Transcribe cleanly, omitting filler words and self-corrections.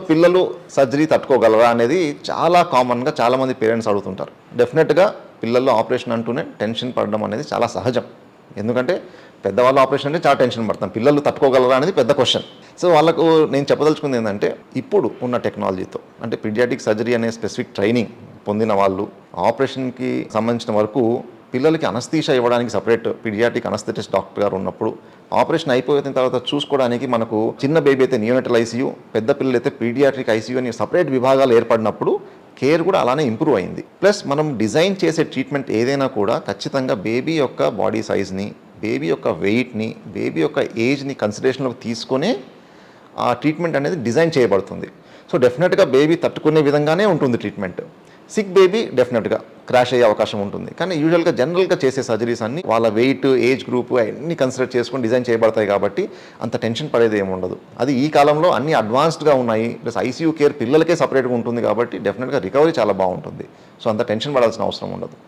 పిల్లలు సర్జరీ తట్టుకోగలరా అనేది చాలా కామన్గా చాలామంది పేరెంట్స్ అడుగుతుంటారు. డెఫినెట్గా పిల్లల్లో ఆపరేషన్ అంటూనే టెన్షన్ పడడం అనేది చాలా సహజం. ఎందుకంటే పెద్దవాళ్ళు ఆపరేషన్ అంటే చాలా టెన్షన్ పడతాం, పిల్లలు తట్టుకోగలరా అనేది పెద్ద క్వశ్చన్. సో వాళ్ళకు నేను చెప్పదలుచుకుంది ఏంటంటే, ఇప్పుడు ఉన్న టెక్నాలజీతో అంటే పీడియాటిక్ సర్జరీ అనే స్పెసిఫిక్ ట్రైనింగ్ పొందిన వాళ్ళు ఆపరేషన్కి సంబంధించిన వరకు పిల్లలకి అనస్థీషియా ఇవ్వడానికి సపరేట్ పీడియాటిక్ అనస్థెటిస్ట్ డాక్టర్ గారు ఉన్నప్పుడు, ఆపరేషన్ అయిపోయిన తర్వాత చూసుకోవడానికి మనకు చిన్న బేబీ అయితే నియోనటల్ ఐసీయూ, పెద్ద పిల్లలు అయితే పీడియాట్రిక్ ఐసీయూ అని సపరేట్ విభాగాలు ఏర్పడినప్పుడు కేర్ కూడా అలానే ఇంప్రూవ్ అయింది. ప్లస్ మనం డిజైన్ చేసే ట్రీట్మెంట్ ఏదైనా కూడా ఖచ్చితంగా బేబీ యొక్క బాడీ సైజ్ని, బేబీ యొక్క వెయిట్ని, బేబీ యొక్క ఏజ్ని కన్సిడరేషన్లోకి తీసుకొనే ఆ ట్రీట్మెంట్ అనేది డిజైన్ చేయబడుతుంది. సో డెఫినెట్గా బేబీ తట్టుకునే విధంగానే ఉంటుంది ట్రీట్మెంట్. సిక్ బేబీ డెఫినెట్గా క్రాష్ అయ్యే అవకాశం ఉంటుంది. కానీ యూజువల్గా జనరల్గా చేసే సర్జరీస్ అన్ని వాళ్ళ వెయిట్, ఏజ్ గ్రూప్ అన్నీ కన్సిడర్ చేసుకొని డిజైన్ చేయబడతాయి కాబట్టి అంత టెన్షన్ పడేది ఏమి ఉండదు. అది ఈ కాలంలో అన్ని అడ్వాన్స్డ్గా ఉన్నాయి. ప్లస్ ఐసీయూ కేర్ పిల్లలకే సపరేట్గా ఉంటుంది కాబట్టి డెఫినెట్గా రికవరీ చాలా బాగుంటుంది. సో అంత టెన్షన్ పడాల్సిన అవసరం ఉండదు.